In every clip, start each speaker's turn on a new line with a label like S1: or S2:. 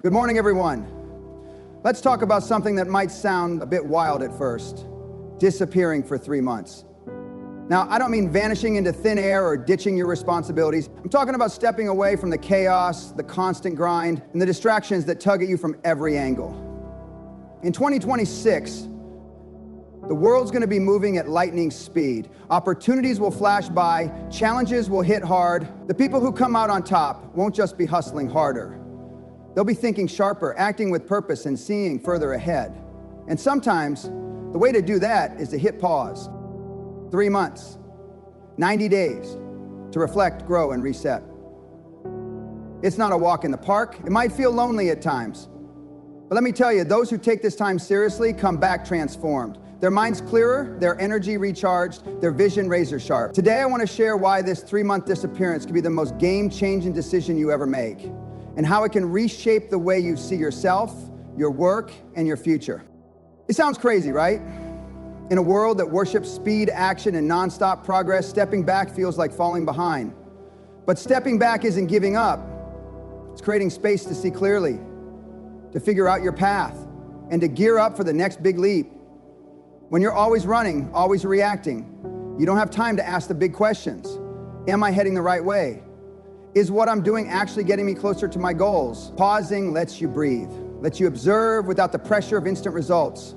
S1: Good morning, everyone. Let's talk about something that might sound a bit wild at first: disappearing for 3 months. Now, I don't mean vanishing into thin air or ditching your responsibilities. I'm talking about stepping away from the chaos, the constant grind, and the distractions that tug at you from every angle. In 2026, the world's going to be moving at lightning speed. Opportunities will flash by, challenges will hit hard. The people who come out on top won't just be hustling harder. They'll be thinking sharper, acting with purpose, and seeing further ahead. And sometimes, the way to do that is to hit pause. 3 months, 90 days, to reflect, grow, and reset. It's not a walk in the park. It might feel lonely at times. But let me tell you, those who take this time seriously come back transformed. Their minds clearer, their energy recharged, their vision razor sharp. Today, I want to share why this 3-month disappearance could be the most game-changing decision you ever make, and how it can reshape the way you see yourself, your work, and your future. It sounds crazy, right? In a world that worships speed, action, and nonstop progress, stepping back feels like falling behind. But stepping back isn't giving up. It's creating space to see clearly, to figure out your path, and to gear up for the next big leap. When you're always running, always reacting, you don't have time to ask the big questions. Am I heading the right way? Is what I'm doing actually getting me closer to my goals? Pausing lets you breathe, lets you observe without the pressure of instant results,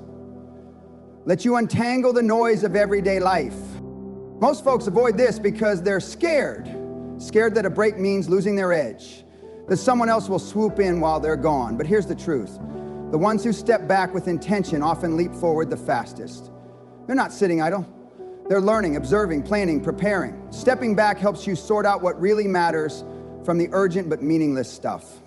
S1: lets you untangle the noise of everyday life. Most folks avoid this because they're scared that a break means losing their edge, that someone else will swoop in while they're gone. But here's the truth. The ones who step back with intention often leap forward the fastest. They're not sitting idle. They're learning, observing, planning, preparing. Stepping back helps you sort out what really matters from the urgent but meaningless stuff.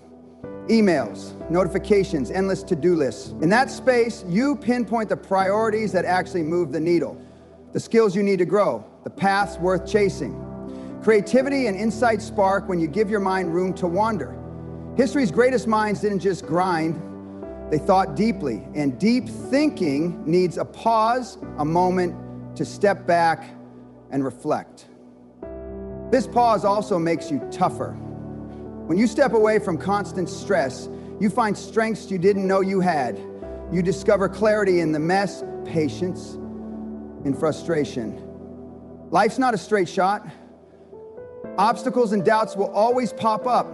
S1: Emails, notifications, endless to-do lists. In that space, you pinpoint the priorities that actually move the needle, the skills you need to grow, the paths worth chasing. Creativity and insight spark when you give your mind room to wander. History's greatest minds didn't just grind, they thought deeply, and deep thinking needs a pause, a moment to step back and reflect. This pause also makes you tougher. When you step away from constant stress, you find strengths you didn't know you had. You discover clarity in the mess, patience, and frustration. Life's not a straight shot. Obstacles and doubts will always pop up.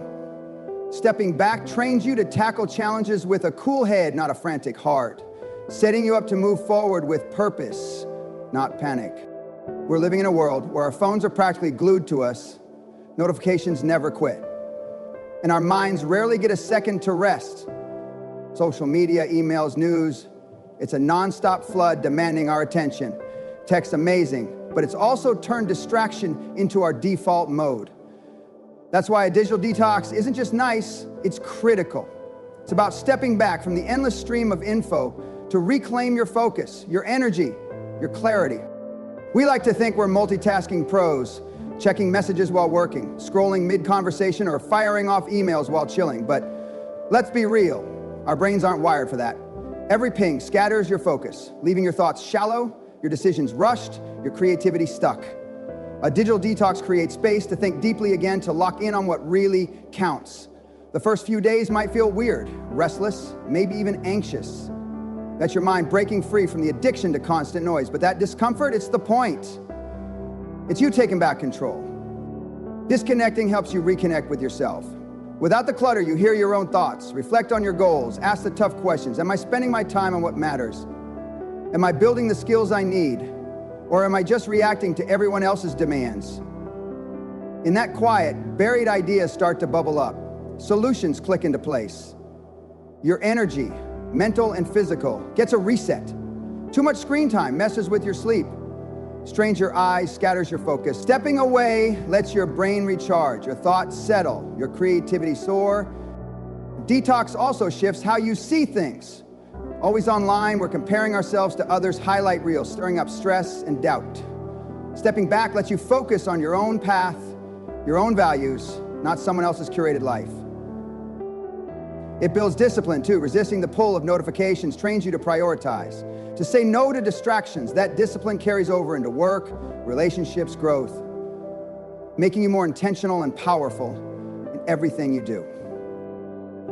S1: Stepping back trains you to tackle challenges with a cool head, not a frantic heart, setting you up to move forward with purpose, not panic. We're living in a world where our phones are practically glued to us, notifications never quit, and our minds rarely get a second to rest. Social media, emails, news, it's a nonstop flood demanding our attention. Tech's amazing, but it's also turned distraction into our default mode. That's why a digital detox isn't just nice, it's critical. It's about stepping back from the endless stream of info to reclaim your focus, your energy, your clarity. We like to think we're multitasking pros, checking messages while working, scrolling mid-conversation, or firing off emails while chilling. But let's be real, our brains aren't wired for that. Every ping scatters your focus, leaving your thoughts shallow, your decisions rushed, your creativity stuck. A digital detox creates space to think deeply again, to lock in on what really counts. The first few days might feel weird, restless, maybe even anxious. That's your mind breaking free from the addiction to constant noise. But that discomfort, it's the point. It's you taking back control. Disconnecting helps you reconnect with yourself. Without the clutter, you hear your own thoughts, reflect on your goals, ask the tough questions. Am I spending my time on what matters? Am I building the skills I need? Or am I just reacting to everyone else's demands? In that quiet, buried ideas start to bubble up. Solutions click into place. Your energy, mental and physical, gets a reset. Too much screen time messes with your sleep, strains your eyes, scatters your focus. Stepping away lets your brain recharge, your thoughts settle, your creativity soar. Detox also shifts how you see things. Always online, we're comparing ourselves to others' highlight reels, stirring up stress and doubt. Stepping back lets you focus on your own path, your own values, not someone else's curated life. It builds discipline too. Resisting the pull of notifications trains you to prioritize, to say no to distractions. That discipline carries over into work, relationships, growth, making you more intentional and powerful in everything you do.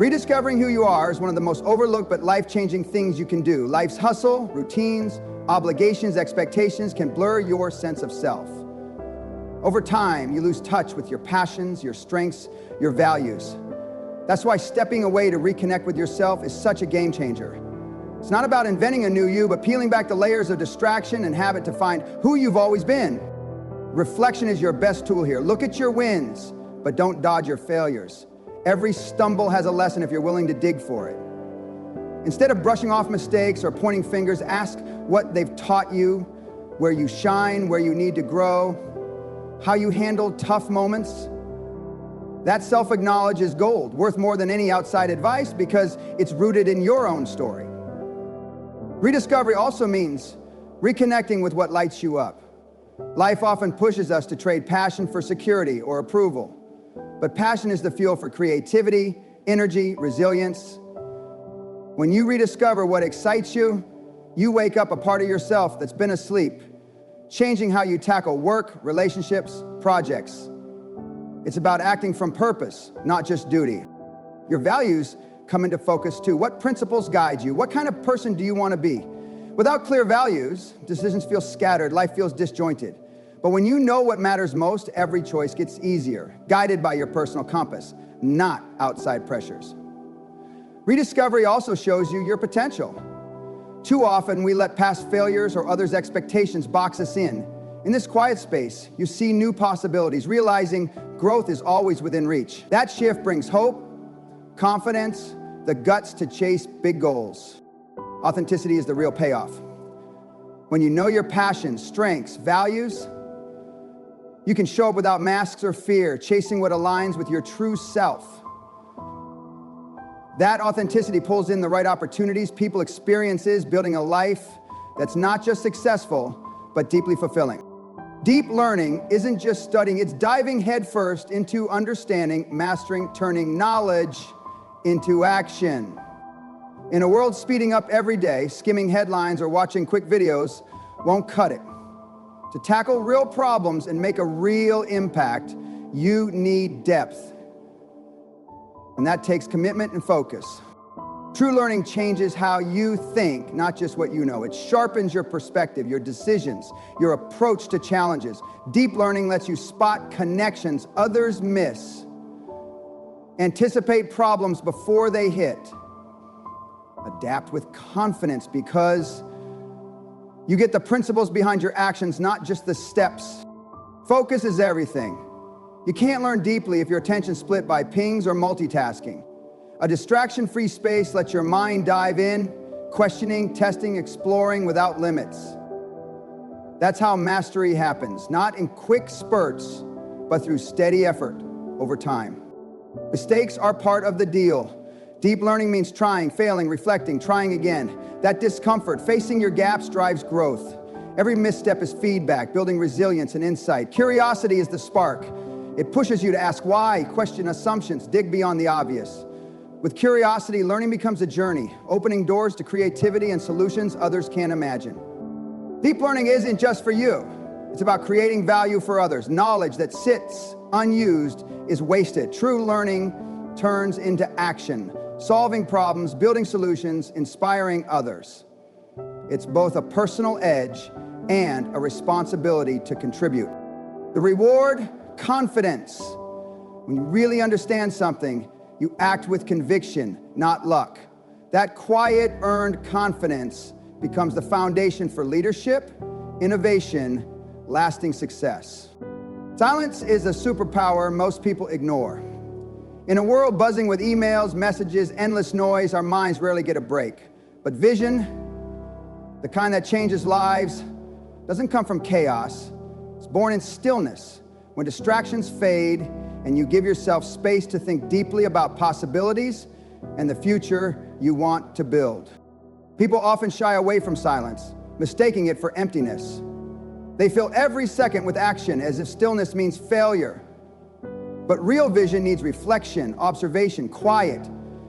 S1: Rediscovering who you are is one of the most overlooked but life-changing things you can do. Life's hustle, routines, obligations, expectations can blur your sense of self. Over time, you lose touch with your passions, your strengths, your values. That's why stepping away to reconnect with yourself is such a game changer. It's not about inventing a new you, but peeling back the layers of distraction and habit to find who you've always been. Reflection is your best tool here. Look at your wins, but don't dodge your failures. Every stumble has a lesson if you're willing to dig for it. Instead of brushing off mistakes or pointing fingers, ask what they've taught you, where you shine, where you need to grow, how you handled tough moments. That self-acknowledge is gold, worth more than any outside advice because it's rooted in your own story. Rediscovery also means reconnecting with what lights you up. Life often pushes us to trade passion for security or approval. But passion is the fuel for creativity, energy, resilience. When you rediscover what excites you, you wake up a part of yourself that's been asleep, changing how you tackle work, relationships, projects. It's about acting from purpose, not just duty. Your values come into focus too. What principles guide you? What kind of person do you want to be? Without clear values, decisions feel scattered, life feels disjointed. But when you know what matters most, every choice gets easier, guided by your personal compass, not outside pressures. Rediscovery also shows you your potential. Too often, we let past failures or others' expectations box us in. In this quiet space, you see new possibilities, realizing growth is always within reach. That shift brings hope, confidence, the guts to chase big goals. Authenticity is the real payoff. When you know your passions, strengths, values, you can show up without masks or fear, chasing what aligns with your true self. That authenticity pulls in the right opportunities, people, experiences, building a life that's not just successful, but deeply fulfilling. Deep learning isn't just studying, it's diving headfirst into understanding, mastering, turning knowledge into action. In a world speeding up every day, skimming headlines or watching quick videos won't cut it. To tackle real problems and make a real impact, you need depth. And that takes commitment and focus. True learning changes how you think, not just what you know. It sharpens your perspective, your decisions, your approach to challenges. Deep learning lets you spot connections others miss, anticipate problems before they hit, adapt with confidence because you get the principles behind your actions, not just the steps. Focus is everything. You can't learn deeply if your attention's split by pings or multitasking. A distraction-free space lets your mind dive in, questioning, testing, exploring without limits. That's how mastery happens, not in quick spurts, but through steady effort over time. Mistakes are part of the deal. Deep learning means trying, failing, reflecting, trying again. That discomfort, facing your gaps, drives growth. Every misstep is feedback, building resilience and insight. Curiosity is the spark. It pushes you to ask why, question assumptions, dig beyond the obvious. With curiosity, learning becomes a journey, opening doors to creativity and solutions others can't imagine. Deep learning isn't just for you. It's about creating value for others. Knowledge that sits unused is wasted. True learning turns into action, solving problems, building solutions, inspiring others. It's both a personal edge and a responsibility to contribute. The reward, confidence. When you really understand something, you act with conviction, not luck. That quiet, earned confidence becomes the foundation for leadership, innovation, lasting success. Silence is a superpower most people ignore. In a world buzzing with emails, messages, endless noise, our minds rarely get a break. But vision, the kind that changes lives, doesn't come from chaos. It's born in stillness, when distractions fade and you give yourself space to think deeply about possibilities and the future you want to build. People often shy away from silence, mistaking it for emptiness. They fill every second with action as if stillness means failure. But real vision needs reflection, observation, quiet.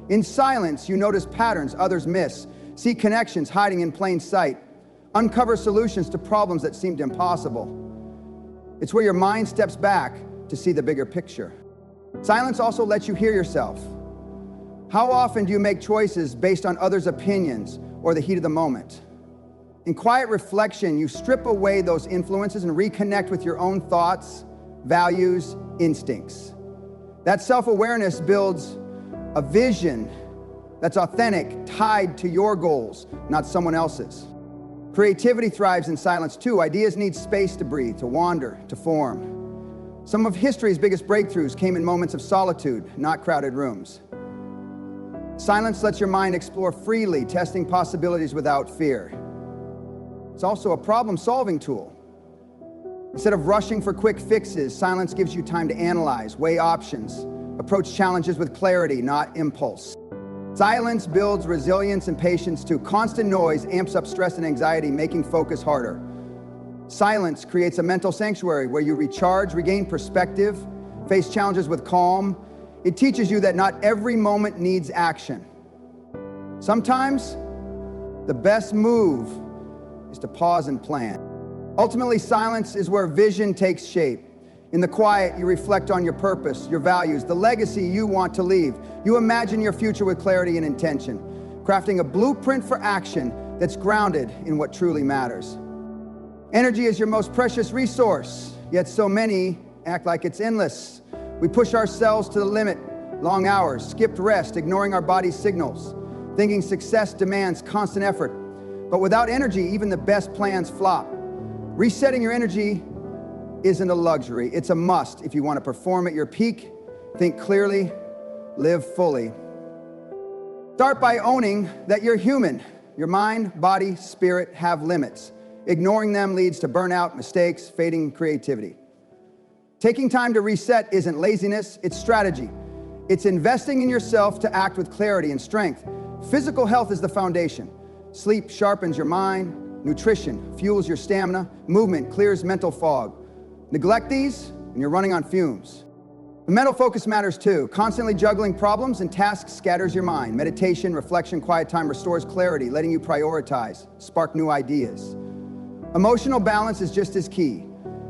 S1: In silence, you notice patterns others miss, see connections hiding in plain sight, uncover solutions to problems that seemed impossible. It's where your mind steps back to see the bigger picture. Silence also lets you hear yourself. How often do you make choices based on others' opinions or the heat of the moment? In quiet reflection, you strip away those influences and reconnect with your own thoughts, values, instincts. That self-awareness builds a vision that's authentic, tied to your goals, not someone else's. Creativity thrives in silence too. Ideas need space to breathe, to wander, to form. Some of history's biggest breakthroughs came in moments of solitude, not crowded rooms. Silence lets your mind explore freely, testing possibilities without fear. It's also a problem-solving tool. Instead of rushing for quick fixes, silence gives you time to analyze, weigh options, approach challenges with clarity, not impulse. Silence builds resilience and patience too. Constant noise amps up stress and anxiety, making focus harder. Silence creates a mental sanctuary where you recharge, regain perspective, face challenges with calm. It teaches you that not every moment needs action. Sometimes, the best move is to pause and plan. Ultimately, silence is where vision takes shape. In the quiet, you reflect on your purpose, your values, the legacy you want to leave. You imagine your future with clarity and intention, crafting a blueprint for action that's grounded in what truly matters. Energy is your most precious resource, yet so many act like it's endless. We push ourselves to the limit, long hours, skipped rest, ignoring our body's signals, thinking success demands constant effort. But without energy, even the best plans flop. Resetting your energy isn't a luxury, it's a must if you want to perform at your peak, think clearly, live fully. Start by owning that you're human. Your mind, body, spirit have limits. Ignoring them leads to burnout, mistakes, fading creativity. Taking time to reset isn't laziness, it's strategy. It's investing in yourself to act with clarity and strength. Physical health is the foundation. Sleep sharpens your mind, nutrition fuels your stamina, movement clears mental fog. Neglect these, and you're running on fumes. The mental focus matters too. Constantly juggling problems and tasks scatters your mind. Meditation, reflection, quiet time restores clarity, letting you prioritize, spark new ideas. Emotional balance is just as key.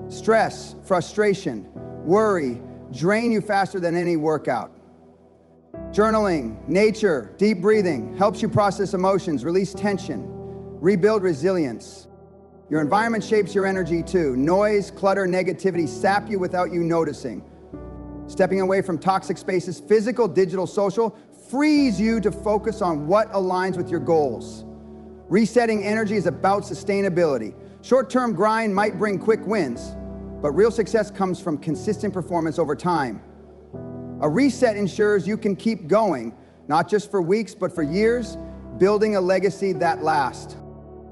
S1: Stress, frustration, worry drain you faster than any workout. Journaling, nature, deep breathing helps you process emotions, release tension, rebuild resilience. Your environment shapes your energy too. Noise, clutter, negativity sap you without you noticing. Stepping away from toxic spaces, physical, digital, social, frees you to focus on what aligns with your goals. Resetting energy is about sustainability. Short-term grind might bring quick wins, but real success comes from consistent performance over time. A reset ensures you can keep going, not just for weeks, but for years, building a legacy that lasts.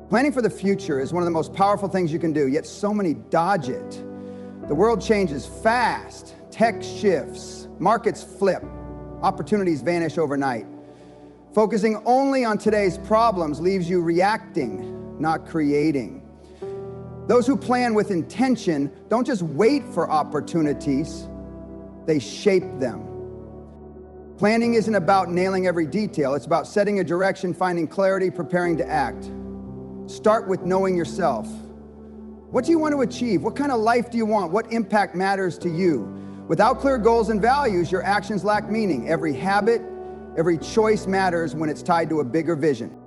S1: Planning for the future is one of the most powerful things you can do, yet so many dodge it. The world changes fast, tech shifts, markets flip, opportunities vanish overnight. Focusing only on today's problems leaves you reacting, not creating. Those who plan with intention don't just wait for opportunities, they shape them. Planning isn't about nailing every detail, it's about setting a direction, finding clarity, preparing to act. Start with knowing yourself. What do you want to achieve? What kind of life do you want? What impact matters to you? Without clear goals and values, your actions lack meaning. Every habit, every choice matters when it's tied to a bigger vision.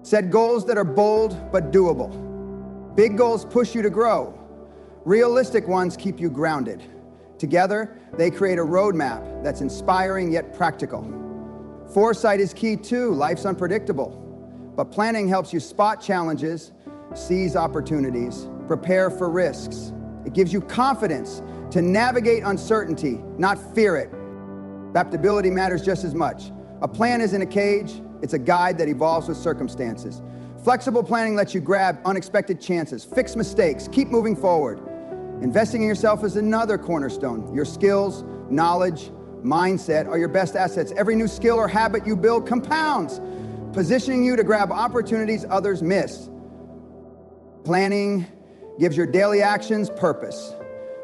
S1: Set goals that are bold but doable. Big goals push you to grow. Realistic ones keep you grounded. Together, they create a roadmap that's inspiring yet practical. Foresight is key too. Life's unpredictable. But planning helps you spot challenges, seize opportunities, prepare for risks. It gives you confidence to navigate uncertainty, not fear it. Adaptability matters just as much. A plan isn't a cage, it's a guide that evolves with circumstances. Flexible planning lets you grab unexpected chances, fix mistakes, keep moving forward. Investing in yourself is another cornerstone. Your skills, knowledge, mindset are your best assets. Every new skill or habit you build compounds, positioning you to grab opportunities others miss. Planning gives your daily actions purpose.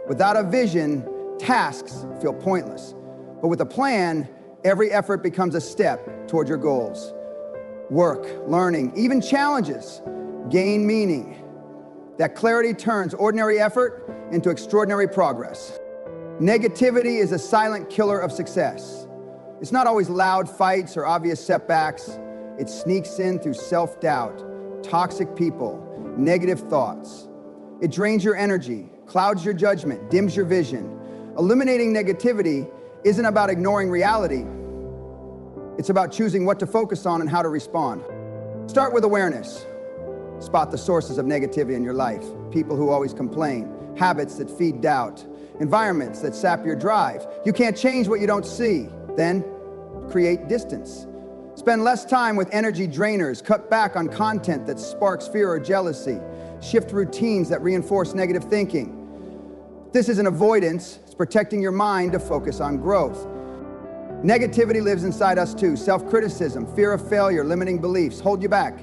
S1: Without a vision, tasks feel pointless. But with a plan, every effort becomes a step toward your goals. Work, learning, even challenges gain meaning. That clarity turns ordinary effort into extraordinary progress. Negativity is a silent killer of success. It's not always loud fights or obvious setbacks. It sneaks in through self-doubt, toxic people, negative thoughts. It drains your energy, clouds your judgment, dims your vision. Eliminating negativity isn't about ignoring reality. It's about choosing what to focus on and how to respond. Start with awareness. Spot the sources of negativity in your life. People who always complain, habits that feed doubt, environments that sap your drive. You can't change what you don't see. Then create distance. Spend less time with energy drainers. Cut back on content that sparks fear or jealousy. Shift routines that reinforce negative thinking. This isn't avoidance, it's protecting your mind to focus on growth. Negativity lives inside us too. Self-criticism, fear of failure, limiting beliefs hold you back.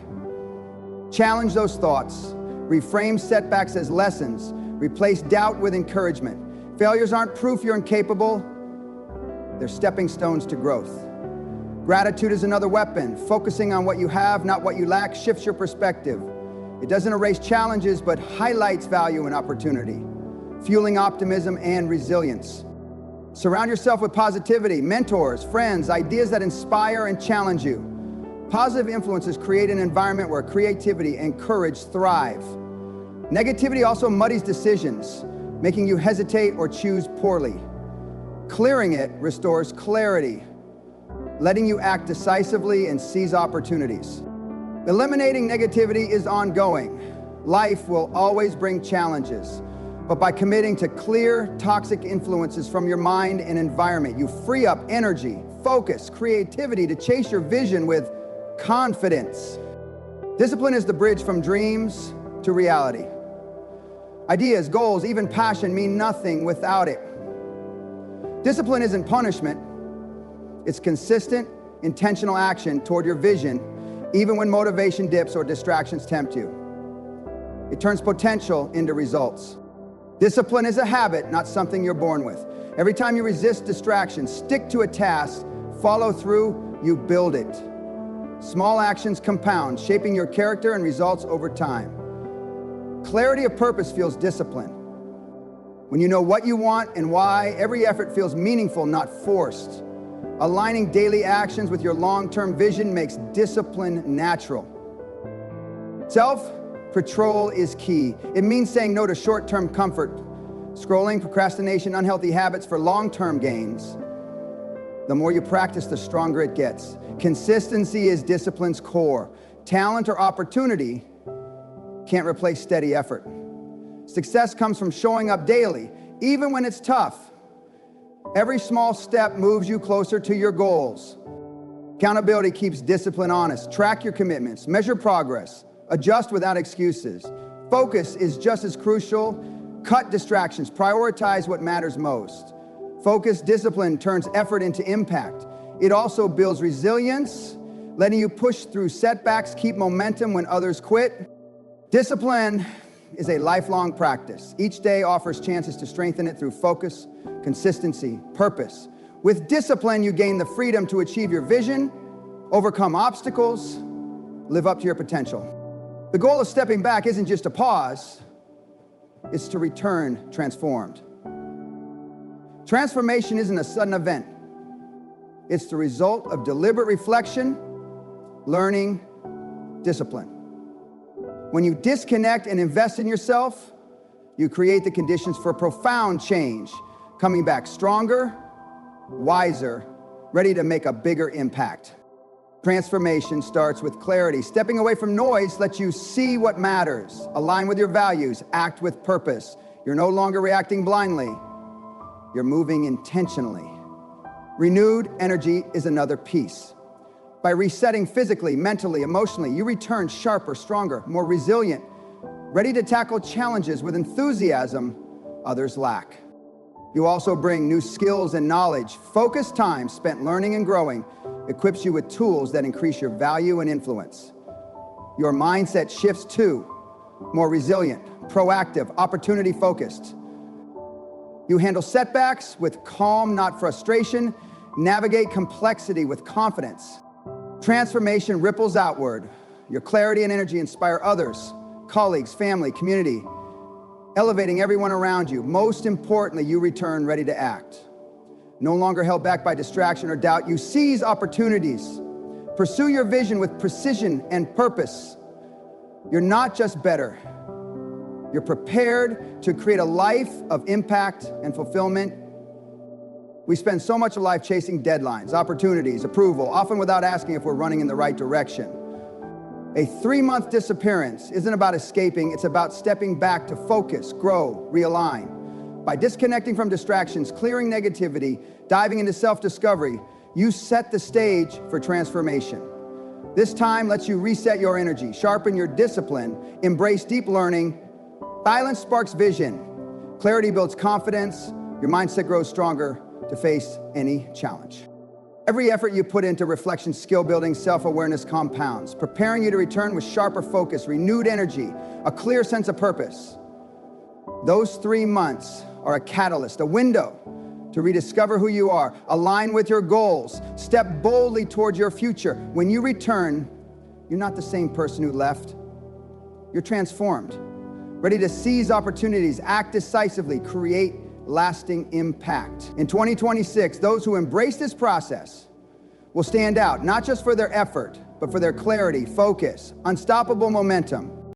S1: Challenge those thoughts. Reframe setbacks as lessons. Replace doubt with encouragement. Failures aren't proof you're incapable. They're stepping stones to growth. Gratitude is another weapon. Focusing on what you have, not what you lack, shifts your perspective. It doesn't erase challenges, but highlights value and opportunity, fueling optimism and resilience. Surround yourself with positivity, mentors, friends, ideas that inspire and challenge you. Positive influences create an environment where creativity and courage thrive. Negativity also muddies decisions, making you hesitate or choose poorly. Clearing it restores clarity, letting you act decisively and seize opportunities. Eliminating negativity is ongoing. Life will always bring challenges, but by committing to clear, toxic influences from your mind and environment, you free up energy, focus, creativity to chase your vision with confidence. Discipline is the bridge from dreams to reality. Ideas, goals, even passion mean nothing without it. Discipline isn't punishment. It's consistent, intentional action toward your vision, even when motivation dips or distractions tempt you. It turns potential into results. Discipline is a habit, not something you're born with. Every time you resist distractions, stick to a task, follow through, you build it. Small actions compound, shaping your character and results over time. Clarity of purpose fuels discipline. When you know what you want and why, every effort feels meaningful, not forced. Aligning daily actions with your long-term vision makes discipline natural. Self-control is key. It means saying no to short-term comfort, scrolling, procrastination, unhealthy habits for long-term gains. The more you practice, the stronger it gets. Consistency is discipline's core. Talent or opportunity can't replace steady effort. Success comes from showing up daily, even when it's tough. Every small step moves you closer to your goals. Accountability keeps discipline honest. Track your commitments, measure progress, adjust without excuses. Focus is just as crucial. Cut distractions, prioritize what matters most. Focused discipline turns effort into impact. It also builds resilience, letting you push through setbacks, keep momentum when others quit. Discipline is a lifelong practice. Each day offers chances to strengthen it through focus, consistency, purpose. With discipline, you gain the freedom to achieve your vision, overcome obstacles, live up to your potential. The goal of stepping back isn't just to pause, it's to return transformed. Transformation isn't a sudden event. It's the result of deliberate reflection, learning, discipline. When you disconnect and invest in yourself, you create the conditions for profound change, coming back stronger, wiser, ready to make a bigger impact. Transformation starts with clarity. Stepping away from noise lets you see what matters, align with your values, act with purpose. You're no longer reacting blindly. You're moving intentionally. Renewed energy is another piece. By resetting physically, mentally, emotionally, you return sharper, stronger, more resilient, ready to tackle challenges with enthusiasm others lack. You also bring new skills and knowledge. Focused time spent learning and growing equips you with tools that increase your value and influence. Your mindset shifts too, more resilient, proactive, opportunity-focused. You handle setbacks with calm, not frustration, navigate complexity with confidence. Transformation ripples outward. Your clarity and energy inspire others, colleagues, family, community, elevating everyone around you. Most importantly, you return ready to act. No longer held back by distraction or doubt, you seize opportunities. Pursue your vision with precision and purpose. You're not just better. You're prepared to create a life of impact and fulfillment. We spend so much of life chasing deadlines, opportunities, approval, often without asking if we're running in the right direction. A 3-month disappearance isn't about escaping, it's about stepping back to focus, grow, realign. By disconnecting from distractions, clearing negativity, diving into self-discovery, you set the stage for transformation. This time lets you reset your energy, sharpen your discipline, embrace deep learning. Silence sparks vision. Clarity builds confidence. Your mindset grows stronger to face any challenge. Every effort you put into reflection, skill building, self-awareness compounds, preparing you to return with sharper focus, renewed energy, a clear sense of purpose. Those 3 months are a catalyst, a window to rediscover who you are, align with your goals, step boldly towards your future. When you return, you're not the same person who left. You're transformed, ready to seize opportunities, act decisively, create lasting impact. In 2026, those who embrace this process will stand out, not just for their effort, but for their clarity, focus, unstoppable momentum.